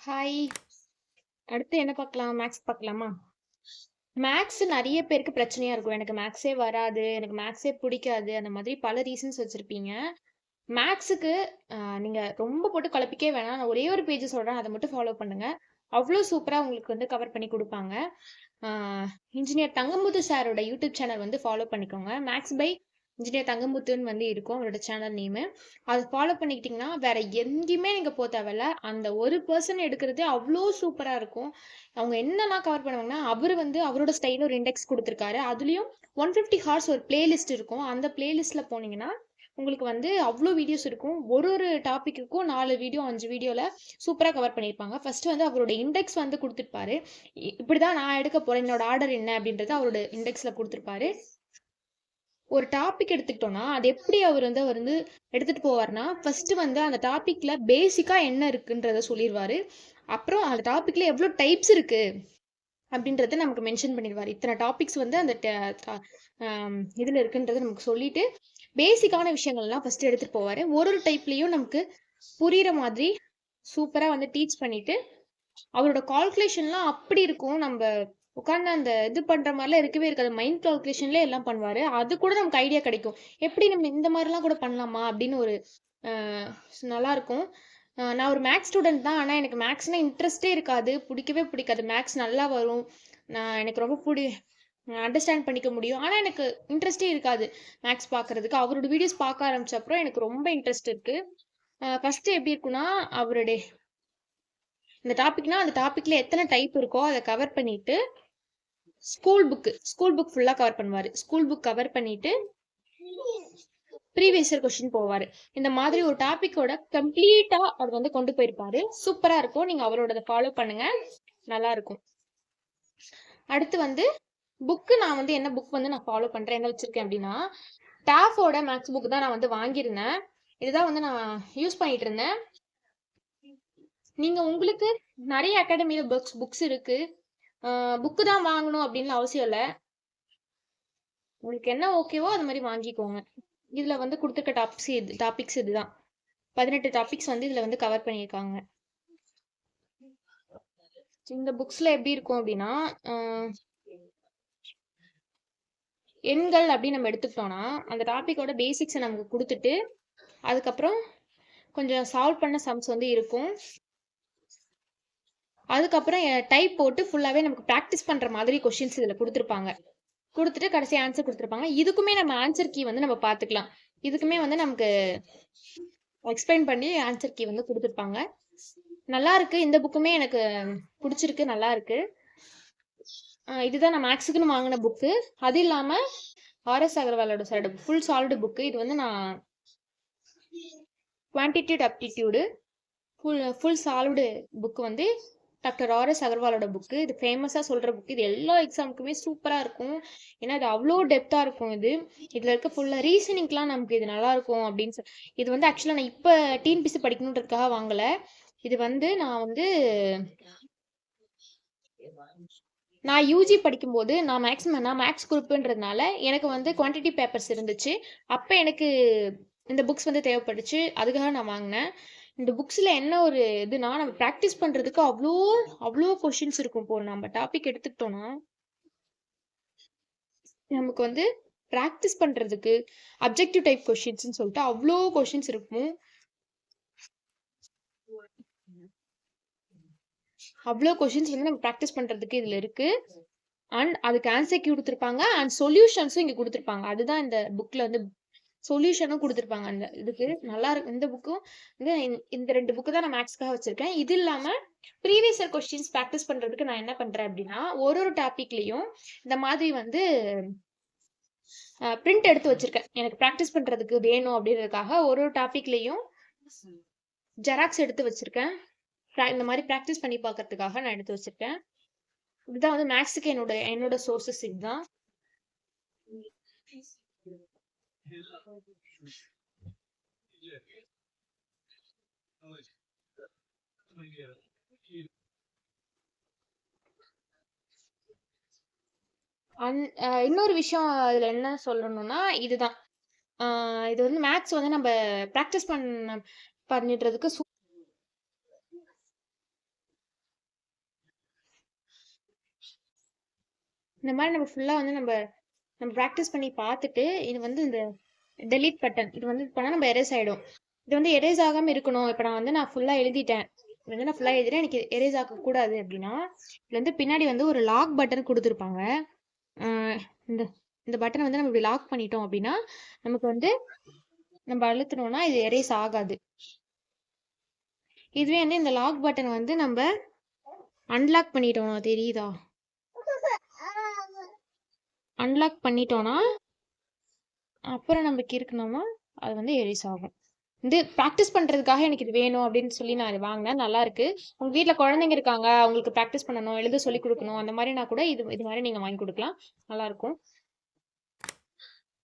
Hi. அடுத்து என்ன பார்க்கலாம்? மேத்ஸ் பார்க்கலாமா? மேத்ஸ் நெறைய பேருக்கு பிரச்சனையா இருக்கும். எனக்கு மேத்ஸே வராது, எனக்கு மேத்ஸே பிடிக்காது. அந்த மாதிரி பல ரீசன்ஸ் வச்சிருப்பீங்க. மேத்ஸுக்கு நீங்க ரொம்ப போட்டு குழப்பிக்கவே வேணாம். நான் ஒரே ஒரு பேஜ் சொல்றேன். அத மட்டும் ஃபாலோ பண்ணுங்க. அவ்ளோ சூப்பரா உங்களுக்கு வந்து கவர் பண்ணி குடுப்பாங்க. ஆ இன்ஜினியர் தங்கமுத்து சாரோட யூடியூப் சேனல் வந்து ஃபாலோ பண்ணிக்கோங்க. மேத்ஸ் பை இன்ஜினியர் தங்கமுத்துன்னு வந்து இருக்கும் அவரோட சேனல் நேமு. அத ஃபாலோ பண்ணிக்கிட்டீங்கன்னா, வேற எங்கேயுமே நீங்க தேவையில்ல. அந்த ஒரு பெர்சன் எடுக்கிறதே அவ்ளோ சூப்பரா இருக்கும். அவங்க என்னலாம் கவர் பண்ணுவாங்கன்னா, அவரு வந்து அவரோட ஸ்டைல்ல ஒரு இண்டெக்ஸ் குடுத்துருக்காரு. அதுலயும் 150 ஹார்ஸ் ஒரு பிளேலிஸ்ட் இருக்கும். அந்த பிளேலிஸ்ட்ல போனீங்கன்னா, உங்களுக்கு வந்து அவ்ளோ வீடியோஸ் இருக்கும். ஒரு ஒரு டாபிக்குக்கும் 4 வீடியோ, 5 வீடியோல சூப்பரா கவர் பண்ணியிருப்பாங்க. ஃபர்ஸ்ட் வந்து அவரோட இண்டெக்ஸ் வந்து குடுத்திருப்பாரு. இப்படிதான் நான் எடுக்க போறேன். என்னோட ஆர்டர் என்ன அப்படின்றத அவரோட இண்டெக்ஸ்ல குடுத்திருப்பாரு. ஒரு டாபிக் எடுத்துக்கிட்டோம்னா, அது எப்படி அவர் வந்து எடுத்துட்டு போவார்னா, ஃபர்ஸ்ட் வந்து அந்த டாபிக்ல பேசிக்கா என்ன இருக்குன்றத சொல்லிருவாரு. அப்புறம் அந்த டாபிக்ல எவ்ளோ டைப்ஸ் இருக்கு அப்படின்றத நமக்கு மென்ஷன் பண்ணிருவாரு. இத்தன டாபிக்ஸ் வந்து அந்த இதுல இருக்குன்றத நமக்கு சொல்லிட்டு, பேசிக்கான விஷயங்கள்லாம் ஃபர்ஸ்ட் எடுத்துட்டு போவாரு. ஒரு ஒரு டைப்லயும் நமக்கு புரியிற மாதிரி சூப்பரா வந்து டீச் பண்ணிட்டு, அவரோட கால்குலேஷன்லாம் அப்படி இருக்கும். நம்ப உட்கார்ந்து அந்த இது பண்ற மாரிலாம் இருக்கவே இருக்காது. மைண்ட் கால்குலேஷன்லயே எல்லாம் பண்ணுவாரு. அது கூட நமக்கு ஐடியா கிடைக்கும். எப்படி நம்ம இந்த மாரிலாம் கூட பண்ணலாமா? அப்படின்னு ஒரு அ நல்லாருக்கும். நான் ஒரு மேத்ஸ் ஸ்டூடண்ட் தான். ஆனா எனக்கு மேத்ஸ்னா இன்ட்ரெஸ்ட்டே இருக்காது. புடிக்கவே புடிக்காது. மேத்ஸ் நல்லா வரும். எனக்கு ரொம்ப அண்டர்ஸ்டாண்ட் பண்ணிக்க முடியும். ஆனா எனக்கு இன்ட்ரெஸ்ட்டே இருக்காது. மேத்ஸ் பார்க்கறதுக்கு. அவரோட வீடியோஸ் பார்க்க ஆரம்பிச்ச அப்புறம் எனக்கு ரொம்ப இன்ட்ரெஸ்ட் இருக்கு. ஃபர்ஸ்ட் எப்படி இருக்கும்னா, அவருடைய இந்த டாபிக்னா, அந்த டாபிக்ல எத்தன டைப் இருக்கோ அத கவர் பண்ணிட்டு, ஸ்கூல் புக் ஃபுல்லா கவர் பண்ணுவாரு. ஸ்கூல் புக் கவர் பண்ணிட்டு, ப்ரீவியஸ் இயர் கொஸ்டின் போவாரு. இந்த மாதிரி ஒரு டாபிக்கோட கம்ப்ளீட்டா அவர் வந்து கொண்டு போயிருப்பாரு. சூப்பரா இருக்கும். நீங்க அவரோடத ஃபாலோ பண்ணுங்க. நல்லா இருக்கும். அடுத்து வந்து நான் வந்து என்ன புக் வந்து நான் ஃபாலோ பண்றேன், என்ன வச்சிருக்கேன் அப்படின்னா, டாஃபோட மேத்ஸ் புக் தான் நான் வந்து வாங்கியிருந்தேன். இதுதான் வந்து நான் யூஸ் பண்ணிட்டு இருந்தேன். நீங்க உங்களுக்கு நெறைய அகாடமில புக்ஸ் இருக்கு. புக்கு தான் வாங்கணும் அப்படின்னு அவசியம் இல்ல. உங்களுக்கு என்ன ஓகேவோ அது மாதிரி வாங்கிக்கோங்க. இதுல வந்து கொடுத்துருக்க டாபிக்ஸ் இதுதான். 18 டாபிக்ஸ் வந்து இதுல வந்து கவர் பண்ணியிருக்காங்க. இந்த புக்ஸ்ல எப்படி இருக்கும் அப்படின்னா, எண்கள் அப்படின்னு நம்ம எடுத்துக்கிட்டோம்னா, அந்த டாபிக்கோட பேசிக்ஸை நமக்கு கொடுத்துட்டு, அதுக்கப்புறம் கொஞ்சம் சால்வ் பண்ண சம்ஸ் வந்து இருக்கும். அதுக்கப்புறம் டைப் போட்டு ஃபுல்லாவே நமக்கு ப்ராக்டிஸ் பண்ற மாதிரி கொஸ்டின்ஸ் இதுல கொடுத்துருப்பாங்க. கொடுத்துட்டு கடைசி ஆன்சர் கொடுத்துருப்பாங்க. இதுக்குமே நம்ம ஆன்சர் கீ வந்து நம்ம பார்த்துக்கலாம். இதுக்குமே வந்து நமக்கு எக்ஸ்பிளைன் பண்ணி ஆன்சர் கீ வந்து கொடுத்துருப்பாங்க. நல்லா இருக்கு. இந்த புக்குமே எனக்கு பிடிச்சிருக்கு. நல்லா இருக்கு. இதுதான் நான் மேக்ஸுக்குன்னு வாங்கின புக்கு. அது இல்லாம ஆர்எஸ் அகர்வாலோட சைடு ஃபுல் சால்வ்டு புக்கு. இது வந்து நான் quantitative aptitude full solved book வந்து டாக்டர் ஆர்எஸ் அகர்வாலோட புக்கு. இது ஃபேமஸாக சொல்கிற புக்கு. இது எல்லா எக்ஸாமுக்குமே சூப்பராக இருக்கும். ஏன்னா இது அவ்வளோ டெப்த்தாக இருக்கும். இதில் இருக்க ஃபுல்லாக ரீசனிங்லாம் நமக்கு இது நல்லா இருக்கும் அப்படின்னு இது வந்து ஆக்சுவலாக நான் இப்போ டிஎன்பிசி படிக்கணுன்றதுக்காக வாங்கலை. இது வந்து நான் யூஜி படிக்கும்போது நான் மேக்ஸ் குரூப்புன்றதுனால எனக்கு வந்து குவான்டிட்டி பேப்பர்ஸ் இருந்துச்சு. அப்போ எனக்கு இந்த புக்ஸ் வந்து தேவைப்பட்டுச்சு. அதுக்காக நான் வாங்கினேன். இந்த புக்ஸில் என்ன ஒரு இதுனா, நம்ம ப்ராக்டிஸ் பண்ணுறதுக்கு அவ்வளோ அவ்வளோ கொஷின்ஸ் இருக்கும். இப்போ நம்ம டாபிக் எடுத்துக்கிட்டோம்னா, நமக்கு வந்து ப்ராக்டிஸ் பண்ணுறதுக்கு அப்ஜெக்டிவ் டைப் கொஷின்ஸ்னு சொல்லிட்டு அவ்வளோ கொஷின்ஸ் இருக்கும். அவ்வளோ கொஷின்ஸ் வந்து நம்ம ப்ராக்டிஸ் பண்ணுறதுக்கு இதில் இருக்கு. அண்ட் அதுக்கு ஆன்சர் கீ கொடுத்துருப்பாங்க. அண்ட் சொல்யூஷன்ஸும் இங்கே கொடுத்துருப்பாங்க. அதுதான் இந்த புக்கில் வந்து சொல்யூஷனும் கொடுத்துருப்பாங்க. அந்த இதுக்கு நல்லா இருக்கு. இந்த புக்கும் வந்து இந்த 2 புக்கு தான் நான் மேக்ஸ்க்காக வச்சிருக்கேன். இது இல்லாம ப்ரீவியஸ் இயர் கொஸ்டின்ஸ் ப்ராக்டிஸ் பண்றதுக்கு நான் என்ன பண்றேன் அப்படின்னா, ஒரு ஒரு டாபிக்லயும் இந்த மாதிரி வந்து பிரிண்ட் எடுத்து வச்சிருக்கேன். எனக்கு ப்ராக்டிஸ் பண்றதுக்கு வேணும் அப்படின்றதுக்காக ஒரு ஒரு டாபிக்லயும் ஜெராக்ஸ் எடுத்து வச்சிருக்கேன். இந்த மாதிரி ப்ராக்டிஸ் பண்ணி பார்க்கறதுக்காக நான் எடுத்து வச்சிருக்கேன். இதுதான் வந்து மேக்ஸுக்கு என்னோட சோர்சஸ் இதுதான். இன்னொரு விஷயம் அதுல என்ன சொல்லணும்னா இதுதான். இது வந்து மேத்ஸ் வந்து நம்ம ப்ராக்டிஸ் பண்ணிடுறதுக்கு இந்த மாதிரி நம்ம ஃபுல்லா வந்து நம்ம ப்ராக்டிஸ் பண்ணி பார்த்துட்டு இது வந்து இந்த டெலீட் பட்டன் இது வந்து பண்ணால் நம்ம எரேஸ் ஆகிடும். இது வந்து எரேஸ் ஆகாமல் இருக்கணும். இப்போ நான் ஃபுல்லாக எழுதிட்டேன், இது வந்து நான் ஃபுல்லாக எழுதிட்டேன், எனக்கு எரேஸ் ஆகக்கூடாது அப்படின்னா இதுல வந்து பின்னாடி வந்து ஒரு லாக் பட்டன் கொடுத்துருப்பாங்க. இந்த இந்த பட்டனை வந்து நம்ம இப்படி லாக் பண்ணிட்டோம் அப்படின்னா நமக்கு வந்து நம்ம அழுத்தணும்னா இது எரேஸ் ஆகாது. இதுவே வந்து இந்த லாக் பட்டன் வந்து நம்ம அன்லாக் பண்ணிட்டோம், தெரியுதா? அன்லாக் பண்ணிட்டோம்னா அப்புறம் நமக்கு இருக்கணுமா அது வந்து எரேஸ் ஆகும். இது ப்ராக்டிஸ் பண்றதுக்காக எனக்கு இது வேணும் அப்படின்னு சொல்லி நான் இது வாங்கினேன். நல்லா இருக்கு. உங்க வீட்ல குழந்தைங்க இருக்காங்க, அவங்களுக்கு ப்ராக்டிஸ் பண்ணணும், எழுத சொல்லி கொடுக்கணும், அந்த மாதிரினா கூட இது இது மாதிரி நீங்க வாங்கி கொடுக்கலாம். நல்லா இருக்கும்.